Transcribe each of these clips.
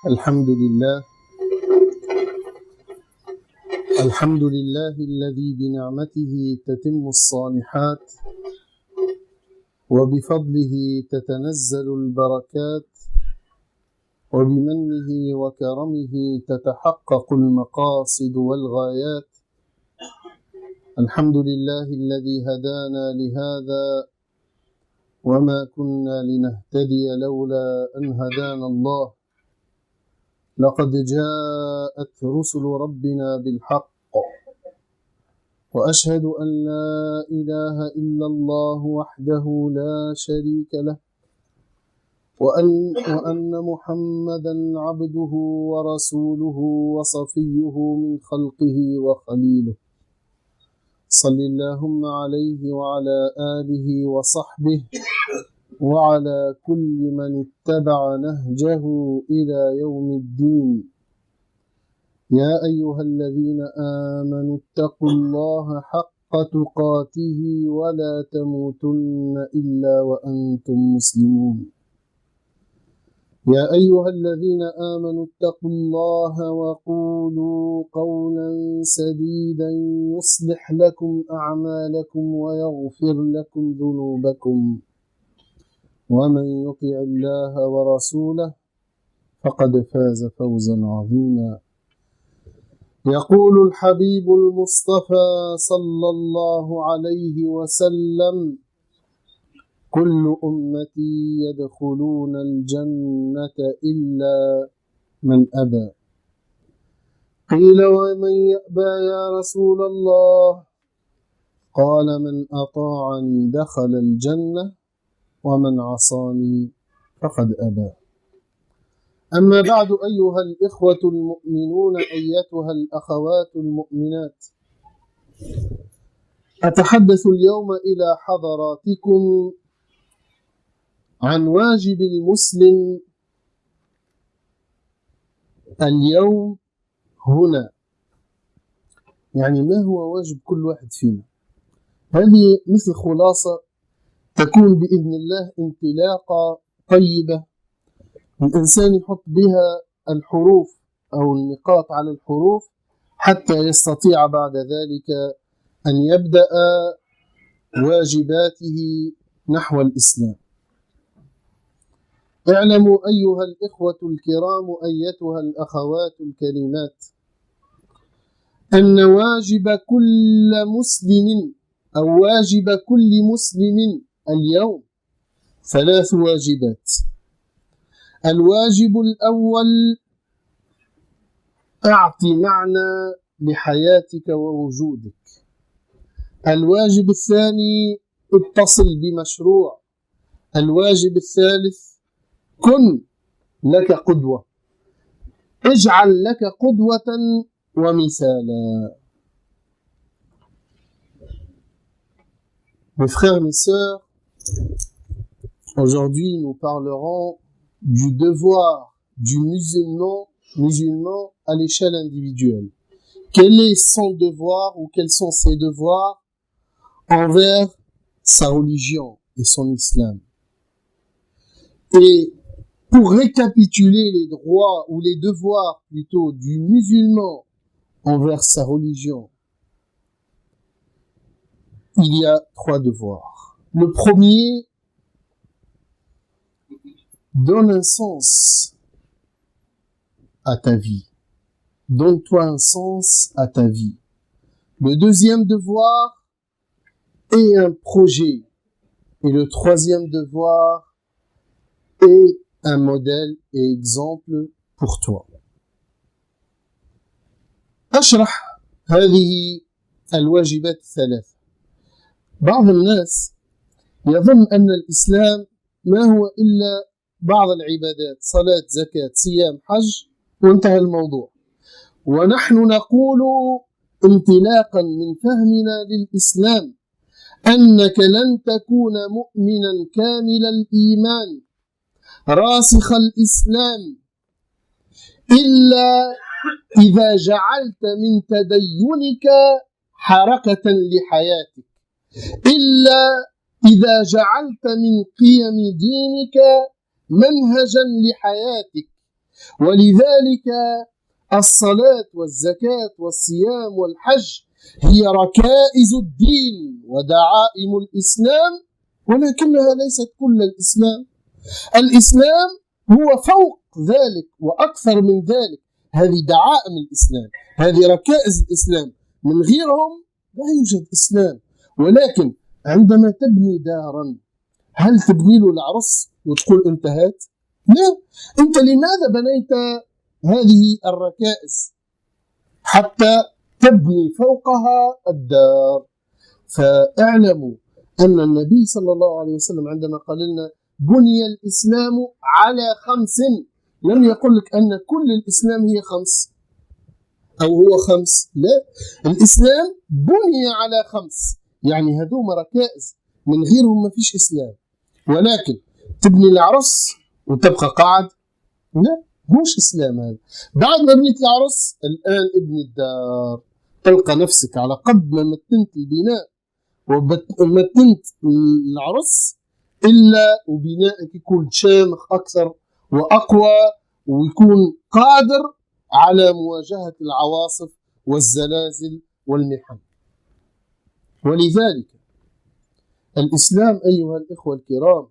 الحمد لله الذي بنعمته تتم الصالحات وبفضله تتنزل البركات وبمنه وكرمه تتحقق المقاصد والغايات. الحمد لله الذي هدانا لهذا وما كنا لنهتدي لولا أن هدانا الله. لقد جاءت رسل ربنا بالحق وأشهد أن لا إله إلا الله وحده لا شريك له وأن محمدا عبده ورسوله وصفيه من خلقه وخليله. صل اللهم عليه وعلى آله وصحبه وعلى كل من اتبع نهجه إلى يوم الدين. يا أيها الذين آمنوا اتقوا الله حق تقاته ولا تموتن إلا وأنتم مسلمون. يا أيها الذين آمنوا اتقوا الله وقولوا قولا سديدا يصلح لكم أعمالكم ويغفر لكم ذنوبكم، ومن يطع الله ورسوله فقد فاز فوزا عظيما. يقول الحبيب المصطفى صلى الله عليه وسلم: كل أمتي يدخلون الجنة إلا من أبى. قيل: ومن يأبى يا رسول الله؟ قال: من أطاعني دخل الجنة ومن عصاني فقد أبى. أما بعد، أيها الإخوة المؤمنون، أيتها الأخوات المؤمنات، أتحدث اليوم إلى حضراتكم عن واجب المسلم اليوم هنا. يعني ما هو واجب كل واحد فينا؟ هذه مثل خلاصة تكون بإذن الله انطلاقة طيبة الإنسان يحط بها الحروف أو النقاط على الحروف حتى يستطيع بعد ذلك أن يبدأ واجباته نحو الإسلام. اعلموا أيها الإخوة الكرام، أيتها الأخوات الكريمات، أن واجب كل مسلم أو واجب كل مسلم اليوم 3 واجبات. الواجب الأول: أعط معنى لحياتك ووجودك. الواجب الثاني: اتصل بمشروع. الواجب الثالث: كن لك قدوة. اجعل لك قدوة ومثالا. Mes frères, mes sœurs, aujourd'hui nous parlerons du devoir du musulman à l'échelle individuelle. Quel est son devoir ou quels sont ses devoirs envers sa religion et son islam? Et pour récapituler les droits ou les devoirs plutôt du musulman envers sa religion, il y a 3 devoirs. Le premier: donne un sens à ta vie. Donne-toi un sens à ta vie. Le deuxième devoir est un projet. Et le troisième devoir est un modèle et exemple pour toi. أشرح هذه الواجبات الثلاثة. بعض الناس يظن أن الإسلام ما هو إلا بعض العبادات: صلاة، زكاة، صيام، حج، وانتهى الموضوع. ونحن نقول انطلاقا من فهمنا للإسلام أنك لن تكون مؤمنا كامل الإيمان راسخ الإسلام إلا إذا جعلت من تدينك حركة لحياتك، إلا إذا جعلت من قيم دينك منهجا لحياتك، ولذلك الصلاة والزكاة والصيام والحج هي ركائز الدين ودعائم الإسلام، ولكنها ليست كل الإسلام. الإسلام هو فوق ذلك وأكثر من ذلك. هذه دعائم الإسلام، هذه ركائز الإسلام، من غيرهم لا يوجد إسلام. ولكن عندما تبني دارا، هل تبني له العرس وتقول انتهت؟ لا. أنت لماذا بنيت هذه الركائز؟ حتى تبني فوقها الدار. فاعلموا أن النبي صلى الله عليه وسلم عندما قال لنا بني الإسلام على 5، لم يقل لك أن كل الإسلام هي 5 أو هو 5، لا، الإسلام بني على 5، يعني هذوم ركائز، من غيرهم ما فيش إسلام. ولكن تبني العرس وتبقى قاعد، لا، مش إسلام هذا. بعد ما بنيت العرس الآن ابني الدار، تلقى نفسك على قد ما متنت البناء ومتنت العرس إلا وبنائك يكون شامخ أكثر وأقوى، ويكون قادر على مواجهة العواصف والزلازل والمحن. ولذلك الإسلام أيها الإخوة الكرام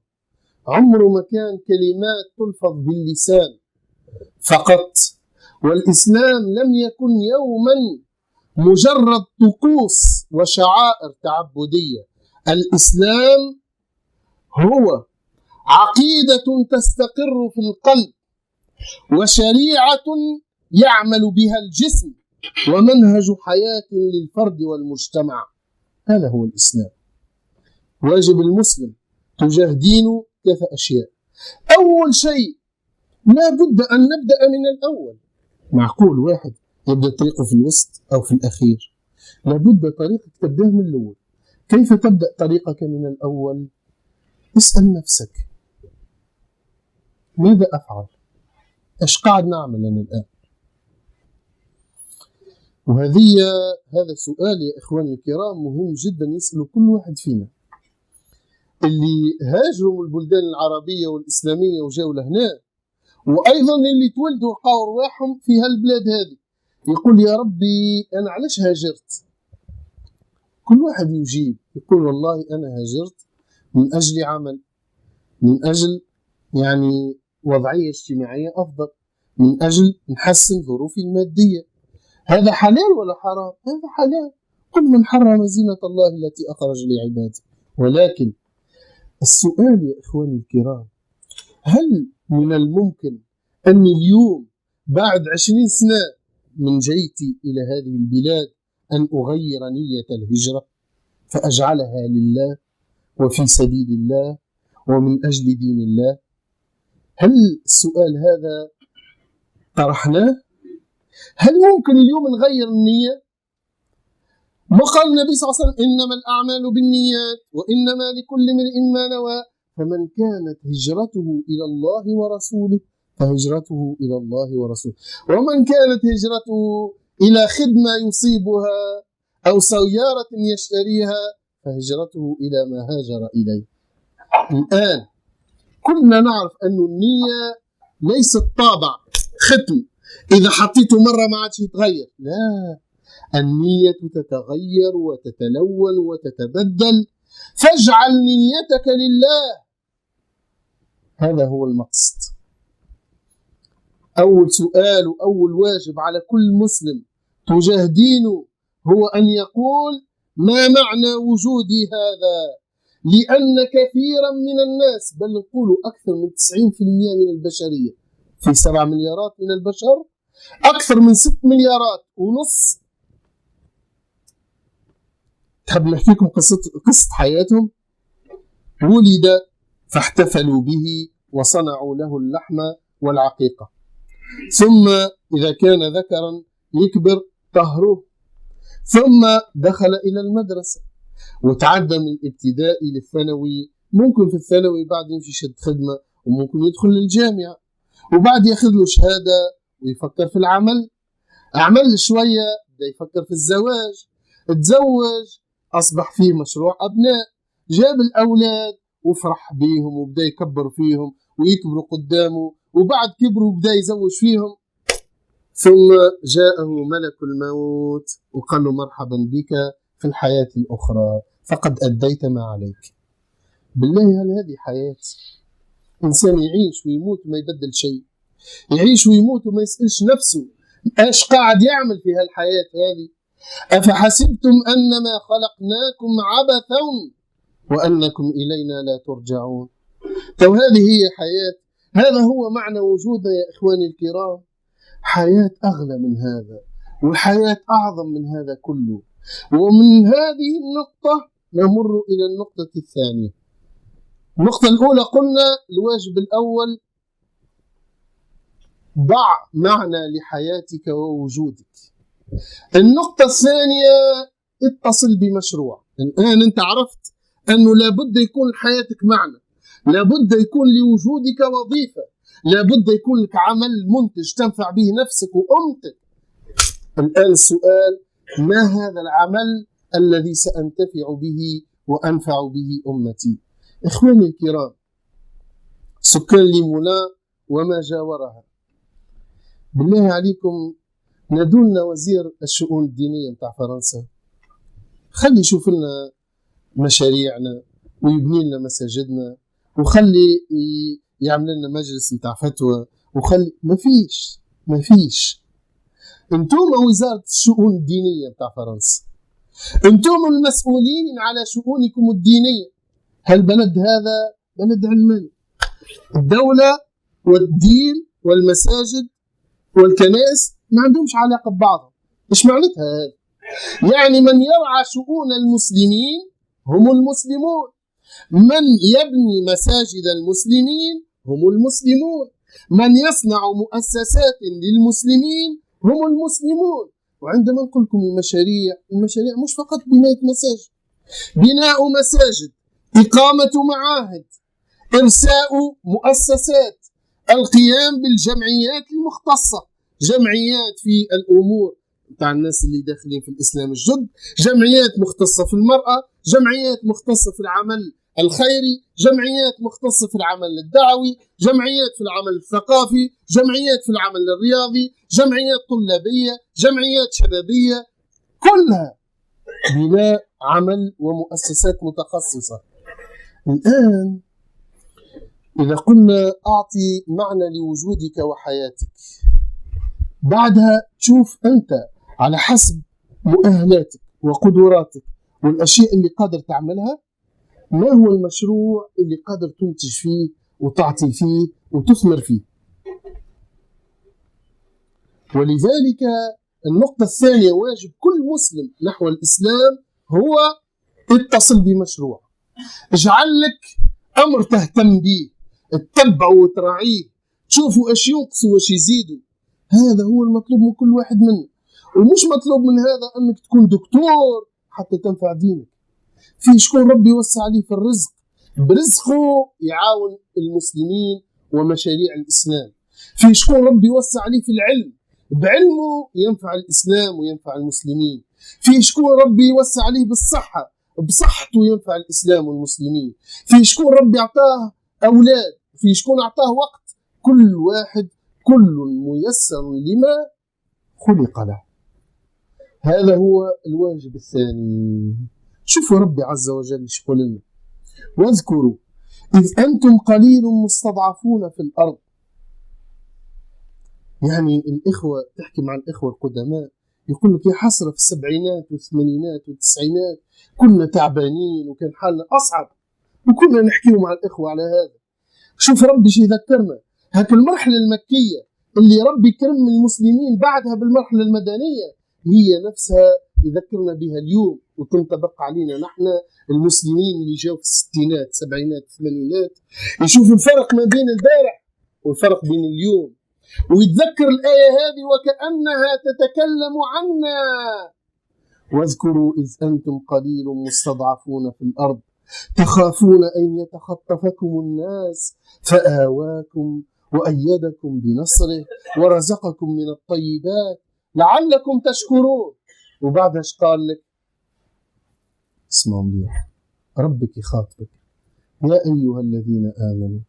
عمره ما كان كلمات تلفظ باللسان فقط، والإسلام لم يكن يوما مجرد طقوس وشعائر تعبدية. الإسلام هو عقيدة تستقر في القلب، وشريعة يعمل بها الجسم، ومنهج حياة للفرد والمجتمع. هذا هو الإسلام. واجب المسلم تجاه دينه 3 أشياء. أول شيء لا بد أن نبدأ من الأول. معقول واحد يبدأ طريقه في الوسط أو في الأخير؟ لابد طريقك تبدأ من الأول. كيف تبدأ طريقك من الأول؟ اسأل نفسك ماذا أفعل؟ إيش قاعد نعمل أنا الآن؟ هذا السؤال يا إخواني الكرام مهم جدا يسأله كل واحد فينا. اللي هاجروا من البلدان العربية والإسلامية وجاوا لهنا، وأيضا اللي تولدوا ولقاو رواحهم في هالبلاد هذه، يقول يا ربي أنا علاش هاجرت؟ كل واحد يجيب يقول والله أنا هاجرت من أجل عمل، من أجل يعني وضعية اجتماعية أفضل، من أجل نحسن ظروفي المادية. هذا حلال ولا حرام؟ هذا حلال. قل من حرم زينة الله التي أخرج لعباده. ولكن السؤال يا إخواني الكرام، هل من الممكن أن اليوم بعد 20 سنة من جيتي إلى هذه البلاد أن أغير نية الهجرة فأجعلها لله وفي سبيل الله ومن أجل دين الله؟ هل السؤال هذا طرحناه؟ هل ممكن اليوم نغير النية؟ ما قال النبي صلى الله عليه وسلم إنما الأعمال بالنيات وإنما لكل امرئ ما نوى، فمن كانت هجرته إلى الله ورسوله فهجرته إلى الله ورسوله، ومن كانت هجرته إلى خدمة يصيبها أو سيارة يشتريها فهجرته إلى ما هاجر إليه. الآن كلنا نعرف أن النية ليست طابع ختم إذا حطيته مرة ما عادش يتغير، لا، النية تتغير وتتلون وتتبدل. فاجعل نيتك لله، هذا هو المقصد. أول سؤال وأول واجب على كل مسلم تجاه دينه هو أن يقول ما معنى وجودي هذا؟ لأن كثيرا من الناس، بل نقول أكثر من 90% من البشرية، في 7 مليارات من البشر، أكثر من 6 مليارات ونص، تحب نحكيكم قصة حياتهم؟ ولد فاحتفلوا به وصنعوا له اللحم والعقيقة، ثم إذا كان ذكرا يكبر طهروه، ثم دخل إلى المدرسة وتعدى من الابتدائي للثانوي، ممكن في الثانوي بعد يمشي شد خدمة، وممكن يدخل للجامعة، وبعد ياخذ له شهادة ويفكر في العمل، أعمل شوية بدا يفكر في الزواج، تزوج أصبح فيه مشروع أبناء، جاب الأولاد وفرح بيهم وبدا يكبر فيهم ويكبروا قدامه وبعد كبروا وبدأ يزوج فيهم، ثم جاءه ملك الموت وقال له مرحبا بك في الحياة الأخرى فقد أديت ما عليك. بالله هل هذه حياة؟ إنسان يعيش ويموت وما يبدل شيء، يعيش ويموت وما يسألش نفسه ايش قاعد يعمل في هالحياة هذه؟ أفحسبتم أنما خلقناكم عبثا وأنكم إلينا لا ترجعون. تو هذه هي حياة، هذا هو معنى وجودنا يا إخواني الكرام. حياة أغلى من هذا، والحياة أعظم من هذا كله. ومن هذه النقطة نمر إلى النقطة الثانية. النقطة الأولى قلنا الواجب الأول ضع معنى لحياتك ووجودك. النقطة الثانية اتصل بمشروع. الآن أنت عرفت أنه لابد يكون لحياتك معنى، لابد يكون لوجودك وظيفة، لابد يكون لك عمل منتج تنفع به نفسك وأمتك. الآن السؤال، ما هذا العمل الذي سأنتفع به وأنفع به أمتي؟ إخواني الكرام، سكان ليمونا وما جاورها، بالله عليكم نادولنا وزير الشؤون الدينية متاع فرنسا، خلي يشوف لنا مشاريعنا ويبني لنا مساجدنا، وخلي يعمل لنا مجلس متاع فتوى، وخلي ما فيش. انتم وزارة الشؤون الدينية متاع فرنسا، انتم المسؤولين على شؤونكم الدينية. هالبلد هذا بلد علماني، الدولة والدين والمساجد والكنائس ما عندهمش علاقة ببعضهم. ايش معناتها هذا؟ يعني من يرعى شؤون المسلمين هم المسلمون، من يبني مساجد المسلمين هم المسلمون، من يصنع مؤسسات للمسلمين هم المسلمون. وعندما نقول لكم المشاريع مش فقط بناء مساجد، بناء مساجد، إقامة معاهد، إرساء مؤسسات، القيام بالجمعيات المختصة، جمعيات في الأمور بتاع الناس اللي داخلين في الإسلام الجد، جمعيات مختصة في المرأة، جمعيات مختصة في العمل الخيري، جمعيات مختصة في العمل الدعوي، جمعيات في العمل الثقافي، جمعيات في العمل الرياضي، جمعيات طلابية، جمعيات شبابية، كلها بناء عمل ومؤسسات متخصصة. الآن إذا قلنا أعطي معنى لوجودك وحياتك، بعدها تشوف أنت على حسب مؤهلاتك وقدراتك والأشياء اللي قادر تعملها، ما هو المشروع اللي قادر تنتج فيه وتعطي فيه وتثمر فيه. ولذلك النقطة الثانية، واجب كل مسلم نحو الإسلام هو اتصل بمشروع، اجعل لك أمر تهتم به، تتبعه وتراعيه، تشوفوا ايش ينقصوا وايش يزيدوا. هذا هو المطلوب من كل واحد منا، ومش مطلوب من هذا انك تكون دكتور حتى تنفع دينك. في شكون ربي يوسع عليه في الرزق، برزقه يعاون المسلمين ومشاريع الإسلام. في شكون ربي يوسع عليه في العلم، بعلمه ينفع الإسلام وينفع المسلمين. في شكون ربي يوسع عليه بالصحة، بصحته ينفع الإسلام والمسلمين. في شكون ربي أعطاه أولاد، في شكون أعطاه وقت. كل واحد كل ميسر لما خلق له. هذا هو الواجب الثاني. شوفوا ربي عز وجل ايش يقول لنا: واذكروا إذ أنتم قليل مستضعفون في الأرض. يعني الإخوة، تحكي مع الإخوة القدماء، يقول لك يا حسرة في السبعينات والثمانينات والتسعينات كنا تعبانين وكان حالنا أصعب، وكنا نحكيه مع الإخوة على هذا. شوف ربي شي ذكرنا، هاك المرحلة المكية اللي ربي كرم المسلمين بعدها بالمرحلة المدنية هي نفسها يذكرنا بها اليوم وتنطبق علينا نحن المسلمين اللي جاوا في الستينات السبعينات الثمانينات، يشوفوا الفرق ما بين البارح والفرق بين اليوم، ويتذكر الآية هذه وكأنها تتكلم عنا: واذكروا إذ أنتم قليل مستضعفون في الأرض تخافون أن يتخطفكم الناس فآواكم وأيدكم بنصره ورزقكم من الطيبات لعلكم تشكرون. وبعدها ايش قال لك؟ اسمعوا مليح، ربك يخاطبك: يا أيها الذين آمنوا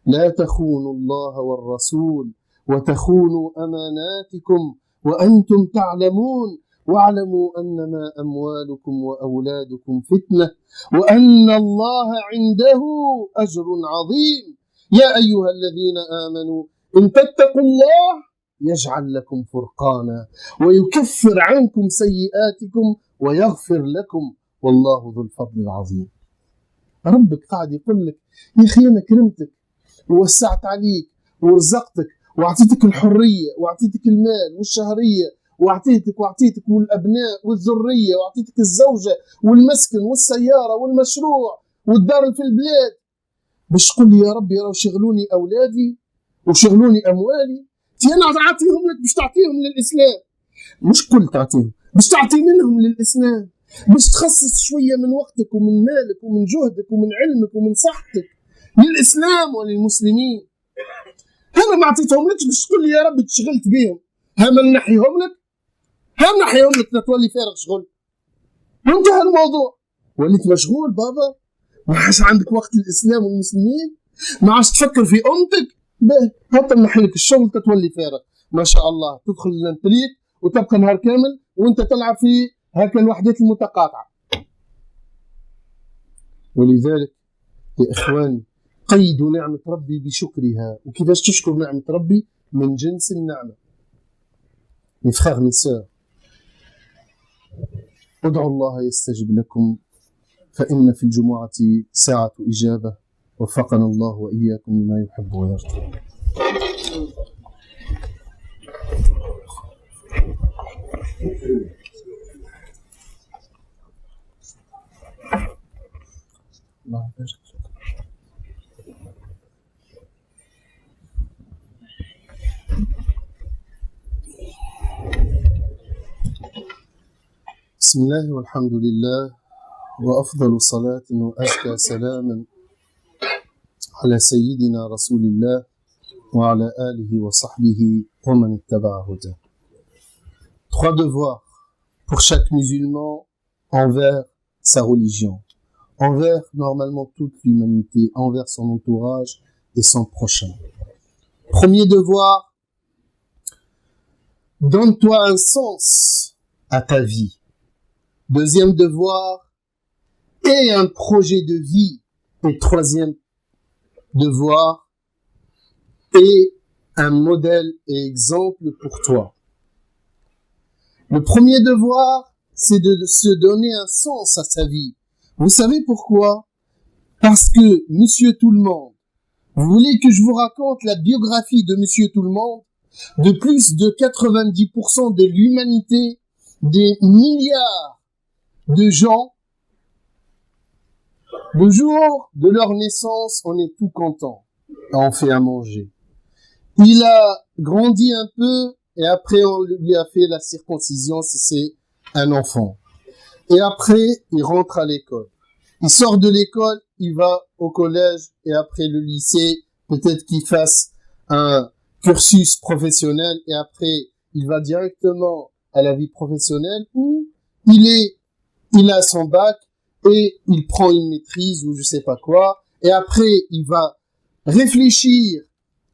لا تخونوا الله والرسول وتخونوا أماناتكم وأنتم تعلمون واعلموا أنما أموالكم وأولادكم فتنة وأن الله عنده أجر عظيم يا أيها الذين آمنوا إن تتقوا الله يجعل لكم فرقانا ويكفر عنكم سيئاتكم ويغفر لكم والله ذو الفضل العظيم. ربك قاعد يقول لك يا أخي أنا كرمتك ووسعت عليك ورزقتك وأعطيتك الحرية وأعطيتك المال والشهرية وأعطيتك والأبناء والذرية وأعطيتك الزوجة والمسكن والسيارة والمشروع والدار في البلاد، باش تقول لي يا ربي راهو شغلوني أولادي وشغلوني أموالي، أنا أعطيهم لك باش تعطيهم للإسلام، مش كل تعطيهم، باش تعطي منهم للإسلام، باش تخصص شوية من وقتك ومن مالك ومن جهدك ومن علمك ومن صحتك للإسلام وللمسلمين. أنا ما أعطيتهم لكش باش تقول لي يا ربي تشغلت بيهم، هم نحيهم لك تولي فارغ شغل وانتهى الموضوع. وليت مشغول بابا، ما عادش عندك وقت للإسلام والمسلمين، ما عادش تفكر في أمتك، حتى نحي لك الشغل تتولي فارغ ما شاء الله، تدخل الانتريت وتبقى نهار كامل وانت تلعب في هكا الوحدات المتقاطعة. ولذلك يا إخواني قيدوا نعمة ربي بشكرها، وكيفاش تشكر نعمة ربي من جنس النعمة. mes frères, mes sœurs, ادعوا الله يستجب لكم فإن في الجمعة ساعة إجابة وفقنا الله وإياكم لما يحب ويرضى. الله يبارك. بسم الله والحمد لله وأفضل صلاة وأزكى سلاما على سيدنا رسول الله وعلى آله وصحبه ومن اتبع هداه. 3 devoirs pour chaque musulman envers sa religion, envers normalement toute l'humanité, envers son entourage et son prochain. Premier devoir, donne-toi un sens à ta vie. Deuxième devoir, aie un projet de vie. Et troisième devoir, aie un modèle et exemple pour toi. Le premier devoir, c'est de se donner un sens à sa vie. Vous savez pourquoi? Parce que Monsieur Tout-le-Monde, vous voulez que je vous raconte la biographie de Monsieur Tout-le-Monde? De plus de 90% de l'humanité, des milliards de gens, le jour de leur naissance, on est tout content. On fait à manger. Il a grandi un peu et après on lui a fait la circoncision si c'est un enfant. Et après, il rentre à l'école. Il sort de l'école, il va au collège et après le lycée, peut-être qu'il fasse un cursus professionnel et après, il va directement à la vie professionnelle où il a son bac et il prend une maîtrise ou je sais pas quoi. Et après, il va réfléchir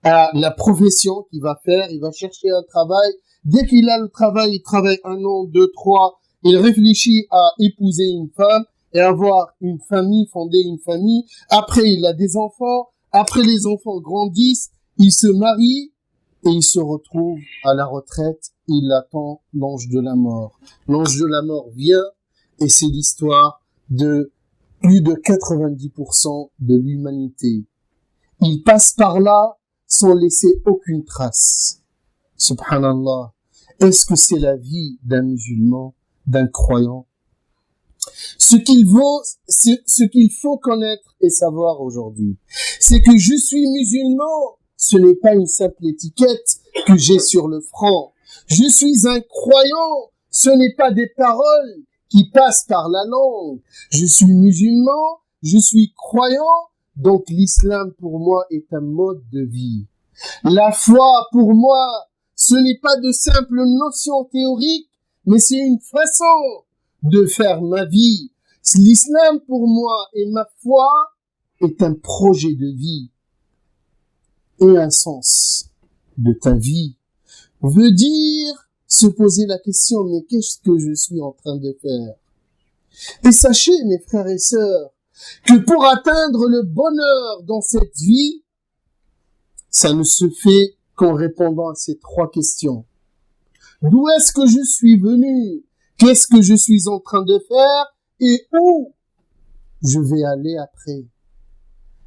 à la profession qu'il va faire. Il va chercher un travail. Dès qu'il a le travail, il travaille 1 an, 2, 3. Il réfléchit à épouser une femme et avoir une famille, fonder une famille. Après, il a des enfants. Après, les enfants grandissent. Il se marie et il se retrouve à la retraite. Il attend l'ange de la mort. L'ange de la mort vient et c'est l'histoire de plus de 90% de l'humanité. Il passe par là sans laisser aucune trace. Subhanallah. Est-ce que c'est la vie d'un musulman, d'un croyant? Ce qu'il faut connaître et savoir aujourd'hui, c'est que je suis musulman. Ce n'est pas une simple étiquette que j'ai sur le front. Je suis un croyant. Ce n'est pas des paroles qui passent par la langue. Je suis musulman, je suis croyant, donc l'islam pour moi est un mode de vie. La foi pour moi, ce n'est pas de simples notions théoriques, mais c'est une façon de faire ma vie. L'islam pour moi et ma foi est un projet de vie. et un sens de ta vie veut dire se poser la question, mais qu'est-ce que je suis en train de faire? Et sachez, mes frères et sœurs, que pour atteindre le bonheur dans cette vie, ça ne se fait qu'en répondant à ces trois questions. D'où est-ce que je suis venu? Qu'est-ce que je suis en train de faire? Et où je vais aller après?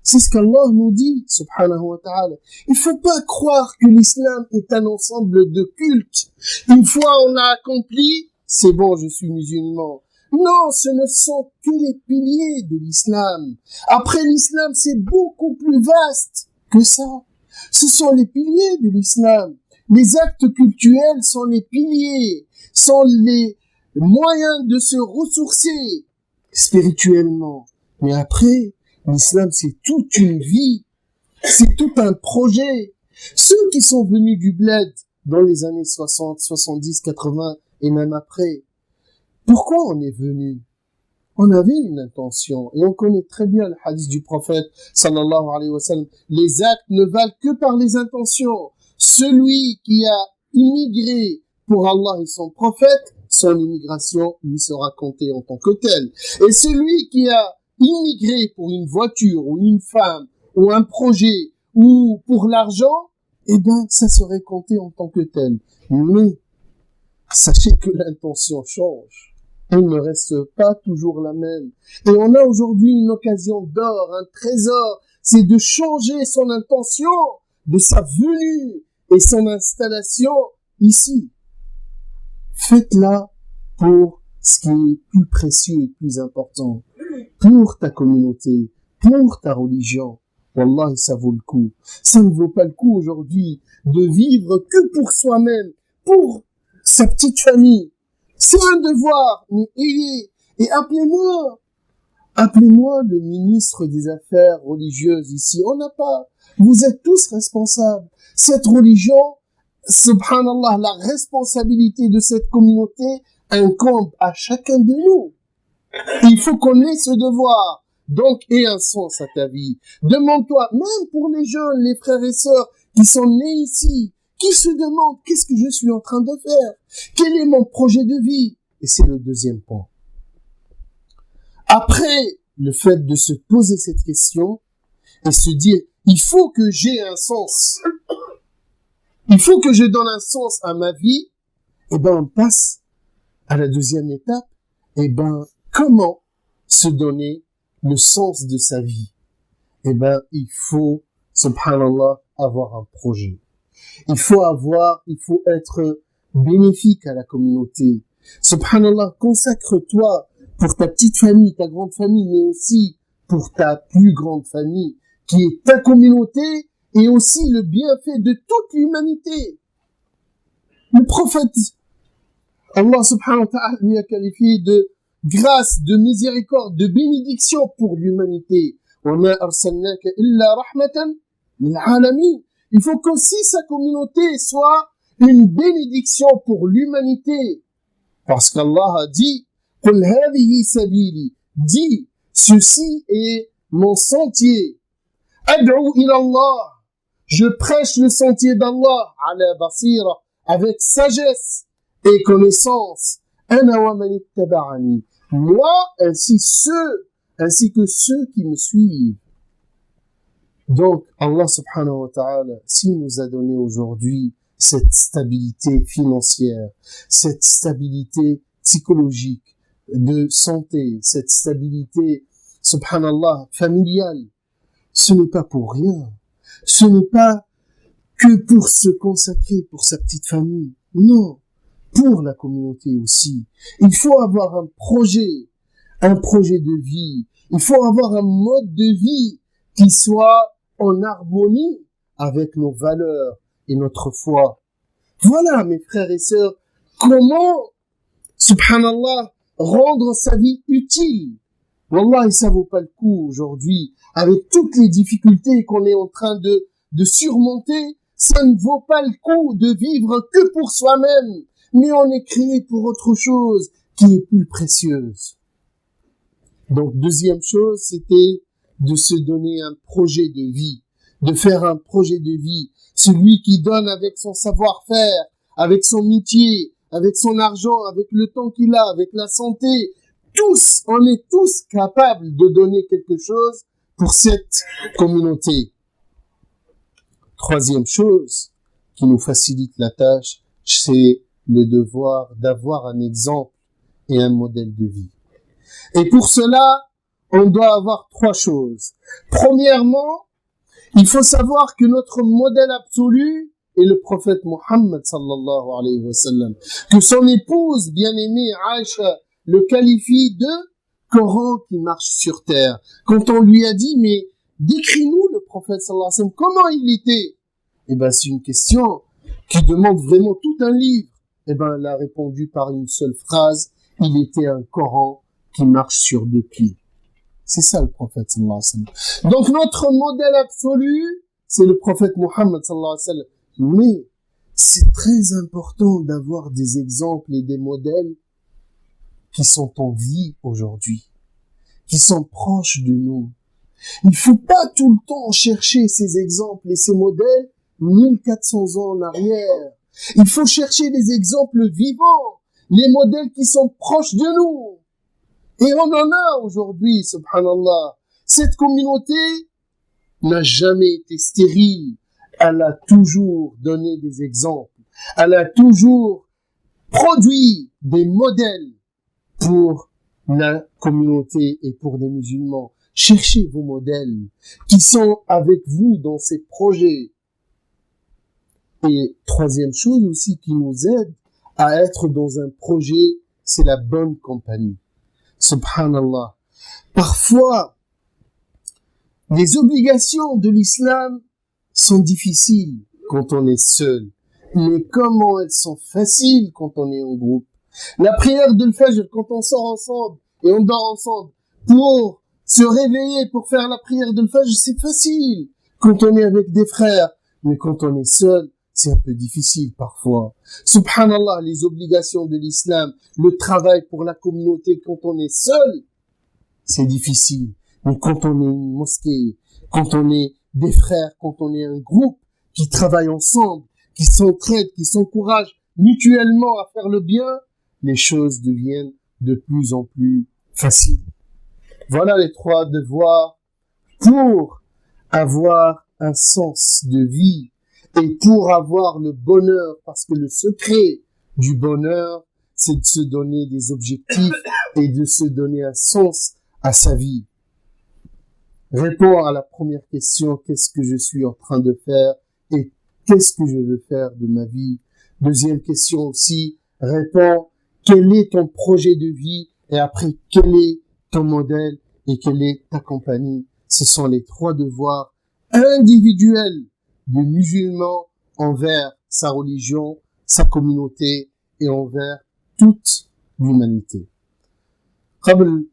C'est ce qu'Allah nous dit, subhanahu wa ta'ala. Il faut pas croire que l'islam est un ensemble de cultes. Une fois on a accompli, c'est bon, je suis musulman. Non, ce ne sont que les piliers de l'islam. Après l'islam, c'est beaucoup plus vaste que ça. Ce sont les piliers de l'islam. Les actes cultuels sont les piliers, sont les moyens de se ressourcer spirituellement. Mais après, l'islam, c'est toute une vie, c'est tout un projet. Ceux qui sont venus du bled dans les années 60, 70, 80 et même après, pourquoi on est venu? On avait une intention et on connaît très bien le hadith du prophète sallallahu alayhi wa sallam. Les actes ne valent que par les intentions. Celui qui a immigré pour Allah et son prophète, son immigration lui sera comptée en tant que telle. Et celui qui a immigré pour une voiture ou une femme ou un projet ou pour l'argent, eh ben, ça serait compté en tant que tel. Mais sachez que l'intention change. Elle ne reste pas toujours la même. Et on a aujourd'hui une occasion d'or, un trésor, c'est de changer son intention de sa venue et son installation ici. Faites-la pour ce qui est plus précieux et plus important. Pour ta communauté, pour ta religion. Wallahi, ça vaut le coup. Ça ne vaut pas le coup aujourd'hui de vivre que pour soi-même, pour sa petite famille. C'est un devoir, mais et appelez-moi le ministre des Affaires religieuses ici. On n'a pas, vous êtes tous responsables. Cette religion, subhanallah, la responsabilité de cette communauté incombe à chacun de nous. Il faut qu'on ait ce devoir. Donc, aie un sens à ta vie. Demande-toi, même pour les jeunes, les frères et sœurs qui sont nés ici, qui se demandent qu'est-ce que je suis en train de faire? Quel est mon projet de vie? Et c'est le deuxième point. Après le fait de se poser cette question et se dire, il faut que j'ai un sens. Il faut que je donne un sens à ma vie. Eh ben, on passe à la deuxième étape. Eh ben, comment se donner le sens de sa vie? Eh ben, il faut, subhanallah, avoir un projet. Il faut être bénéfique à la communauté. Subhanallah, consacre-toi pour ta petite famille, ta grande famille, mais aussi pour ta plus grande famille, qui est ta communauté et aussi le bienfait de toute l'humanité. Le prophète, Allah subhanahu wa ta'ala lui a qualifié de grâce, de miséricorde, de bénédiction pour l'humanité. وَمَا أَرْسَلْنَاكَ إِلَّا رَحْمَةً لِلْعَالَمِينَ. Il faut qu'aussi sa communauté soit une bénédiction pour l'humanité. Parce qu'Allah a dit, قُلْ هَذِهِ سَبِيلِي. Dis, ceci est mon sentier. أَدْعُو إِلَى اللَّهِ. Je prêche le sentier d'Allah, على بصيرة, avec sagesse et connaissance. أَنَا وَمَنِ اتَّبَعَنِي. Moi, ainsi que ceux qui me suivent. Donc, Allah subhanahu wa ta'ala, s'il nous a donné aujourd'hui cette stabilité financière, cette stabilité psychologique, de santé, cette stabilité, subhanallah, familiale, ce n'est pas pour rien. Ce n'est pas que pour se consacrer pour sa petite famille. Non, pour la communauté aussi. Il faut avoir un projet de vie. Il faut avoir un mode de vie qui soit en harmonie avec nos valeurs et notre foi. Voilà, mes frères et sœurs, comment, subhanallah, rendre sa vie utile. Wallah, ça vaut pas le coup aujourd'hui. Avec toutes les difficultés qu'on est en train de surmonter, ça ne vaut pas le coup de vivre que pour soi-même. Mais on est créé pour autre chose qui est plus précieuse. Donc, deuxième chose, c'était de se donner un projet de vie. de faire un projet de vie, celui qui donne avec son savoir-faire, avec son métier, avec son argent, avec le temps qu'il a, avec la santé. Tous, on est tous capables de donner quelque chose pour cette communauté. Troisième chose qui nous facilite la tâche, c'est le devoir d'avoir un exemple et un modèle de vie. Et pour cela, on doit avoir trois choses. Premièrement, il faut savoir que notre modèle absolu est le prophète Mohammed sallallahu alayhi wa sallam. Que son épouse bien-aimée Aïcha le qualifie de Coran qui marche sur terre. Quand on lui a dit, mais décris-nous le prophète sallallahu alayhi wa sallam, comment il était? C'est une question qui demande vraiment tout un livre. Elle a répondu par une seule phrase, il était un Coran qui marche sur deux pieds. C'est ça le prophète sallallahu alayhi wa sallam. Donc notre modèle absolu, c'est le prophète Mohammed sallallahu alayhi wa sallam. Mais c'est très important d'avoir des exemples et des modèles qui sont en vie aujourd'hui, qui sont proches de nous. Il faut pas tout le temps chercher ces exemples et ces modèles 1400 ans en arrière. Il faut chercher des exemples vivants, les modèles qui sont proches de nous. Et on en a aujourd'hui, subhanallah. Cette communauté n'a jamais été stérile. Elle a toujours donné des exemples. Elle a toujours produit des modèles pour la communauté et pour les musulmans. Cherchez vos modèles qui sont avec vous dans ces projets. Et troisième chose aussi qui nous aide à être dans un projet, c'est la bonne compagnie. Subhanallah. Parfois, les obligations de l'islam sont difficiles quand on est seul. Mais comment elles sont faciles quand on est en groupe. La prière de l'Fajr, quand on sort ensemble et on dort ensemble, pour se réveiller, pour faire la prière de l'Fajr, c'est facile quand on est avec des frères. Mais quand on est seul, c'est un peu difficile parfois. Subhanallah, les obligations de l'islam, le travail pour la communauté quand on est seul, c'est difficile. Mais quand on est une mosquée, quand on est des frères, quand on est un groupe qui travaille ensemble, qui s'entraide, qui s'encourage mutuellement à faire le bien, les choses deviennent de plus en plus faciles. Voilà les trois devoirs pour avoir un sens de vie et pour avoir le bonheur, parce que le secret du bonheur, c'est de se donner des objectifs et de se donner un sens à sa vie. Réponds à la première question, qu'est-ce que je suis en train de faire et qu'est-ce que je veux faire de ma vie? Deuxième question aussi, réponds, quel est ton projet de vie? Et après, quel est ton modèle et quelle est ta compagnie? Ce sont les trois devoirs individuels du musulman envers sa religion, sa communauté et envers toute l'humanité. قبل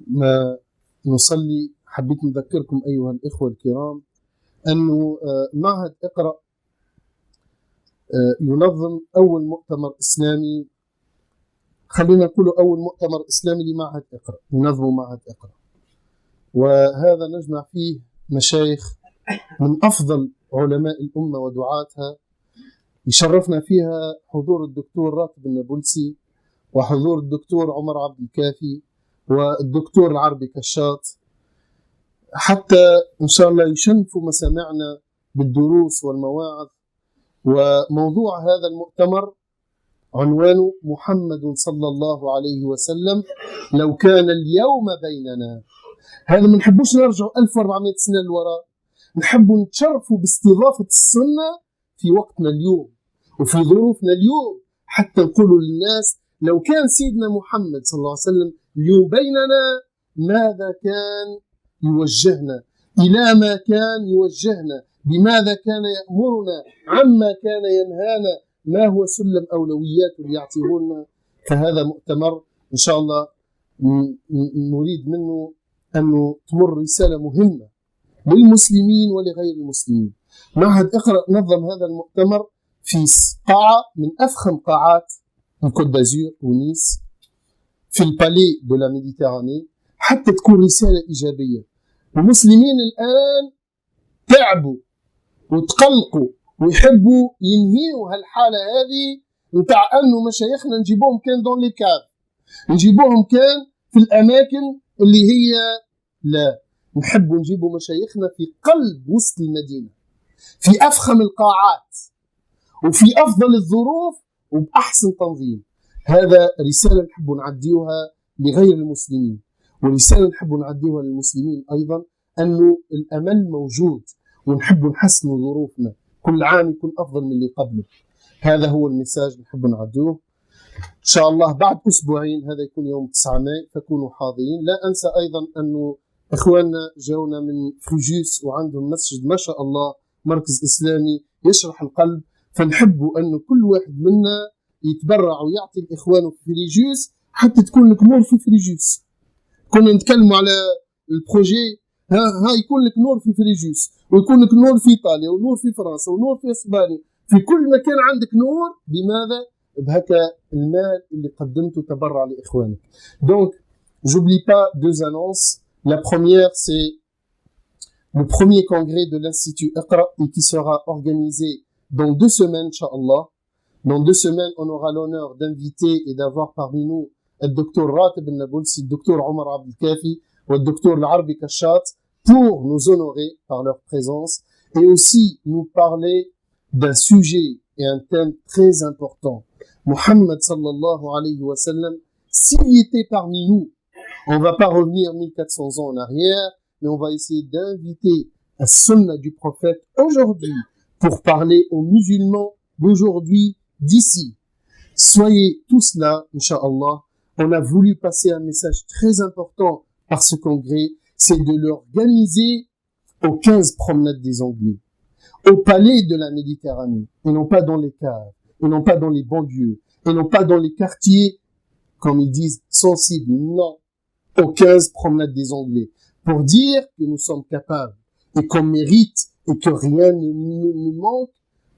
ما نصلي حبيت نذكركم أيها الإخوة الكرام أنه معهد اقرأ ينظم أول مؤتمر إسلامي، خلينا نقول أول مؤتمر إسلامي لمعهد اقرأ، ينظمه معهد اقرأ، وهذا نجمع فيه مشايخ من أفضل علماء الأمة ودعاتها. يشرفنا فيها حضور الدكتور راتب النابلسي وحضور الدكتور عمر عبد الكافي والدكتور العربي كشاط، حتى إن شاء الله يشنفوا مسامعنا بالدروس والمواعظ. وموضوع هذا المؤتمر عنوانه محمد صلى الله عليه وسلم لو كان اليوم بيننا. هذا ما نحبوش نرجعوا 1400 سنة للوراء، نحبوا نتشرفوا باستضافة السنة في وقتنا اليوم وفي ظروفنا اليوم، حتى نقولوا للناس لو كان سيدنا محمد صلى الله عليه وسلم اليوم بيننا ماذا كان يوجهنا، إلى ما كان يوجهنا، بماذا كان يأمرنا، عما كان ينهانا، ما هو سلم أولويات يعطيهن. فهذا مؤتمر إن شاء الله نريد منه أنه تمر رسالة مهمة للمسلمين ولغير المسلمين. معهد اقرأ نظم هذا المؤتمر في قاعة من أفخم قاعات الكوت دازور ونيس في البالي دو لا ميديتيراني، حتى تكون رسالة إيجابية. المسلمين الآن تعبوا وتقلقوا ويحبوا ينهيوا هالحالة هذه نتاع أنه مشايخنا نجيبوهم كان دون لي كاف، نجيبوهم كان في الأماكن اللي هي لا، نحبوا نجيبوا مشايخنا في قلب وسط المدينة، في أفخم القاعات وفي أفضل الظروف وبأحسن تنظيم. هذا رسالة نحب نعديوها لغير المسلمين، ورسالة نحب نعديوها للمسلمين أيضا، أنه الأمل موجود ونحب نحسن ظروفنا، كل عام يكون أفضل من اللي قبله. هذا هو المساج نحب نعدوه. إن شاء الله بعد أسبوعين، هذا يكون يوم 9 ماي، فكونوا حاضرين. لا أنسى أيضا أنه إخواننا جاونا من فريجيوس وعندهم مسجد ما شاء الله، مركز إسلامي يشرح القلب، فنحبوا أنه كل واحد منا يتبرع ويعطي الإخوان في فريجيوس حتى تكون لك نور في فريجيوس. كنا نتكلموا على البروجي، ها يكون لك نور في فريجيوس، ويكون لك نور في إيطاليا، ونور في فرنسا، ونور في إسبانيا، في كل مكان عندك نور. بماذا؟ بهكا المال اللي قدمته تبرع لإخوانك. Donc, j'oublie pas deux annonces. La première, c'est le premier congrès de l'Institut Iqra et qui sera organisé dans 2 semaines, Inch'Allah. Dans 2 semaines, on aura l'honneur d'inviter et d'avoir parmi nous le docteur Ratib al-Nabulsi, le docteur Omar Abdelkafi ou le docteur Al-Arbi Kashat pour nous honorer par leur présence et aussi nous parler d'un sujet et un thème très important. Muhammad sallallahu alayhi wa sallam, s'il était parmi nous, on va pas revenir 1400 ans en arrière, mais on va essayer d'inviter la sunna du prophète aujourd'hui pour parler aux musulmans d'aujourd'hui, d'ici. Soyez tous là, Inch'Allah. On a voulu passer un message très important par ce congrès, c'est de l'organiser aux 15 promenades des Anglais, au palais de la Méditerranée, et non pas dans les caves, et non pas dans les banlieues, et non pas dans les quartiers, comme ils disent, sensibles. Non, aux 15 promenades des Anglais, pour dire que nous sommes capables, et qu'on mérite, et que rien ne nous manque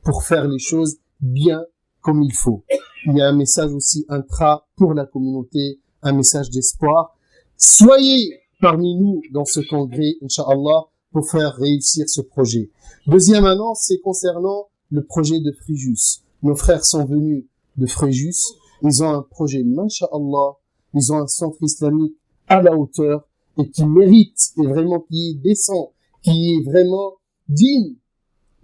pour faire les choses bien comme il faut. Il y a un message aussi intra pour la communauté, un message d'espoir. Soyez parmi nous dans ce congrès, Inch'Allah, pour faire réussir ce projet. Deuxième annonce, c'est concernant le projet de Fréjus. Nos frères sont venus de Fréjus. Ils ont un projet, Masha'Allah. Ils ont un centre islamique à la hauteur et qui mérite, et vraiment qui est décent, qui est vraiment digne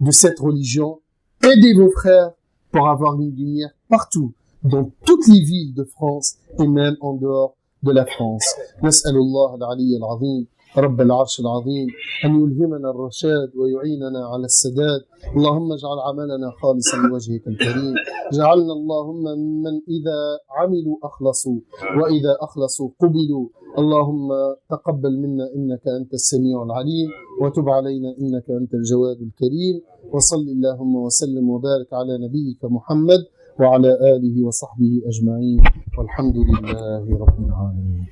de cette religion. Aidez vos frères pour avoir une lumière partout, dans toutes les villes de France et même en dehors de la France. نسأل الله العلي العظيم رب العرش العظيم أن يلهمنا الرشاد ويعيننا على السداد. اللهم اجعل عملنا خالصا لوجهك الكريم. جعلنا اللهم ممن إذا عملوا أخلصوا وإذا أخلصوا قبلوا. اللهم تقبل منا إنك أنت السميع العليم وتب علينا إنك أنت الجواد الكريم. وصل اللهم وسلم وبارك على نبيك محمد وعلى آله وصحبه أجمعين والحمد لله رب العالمين.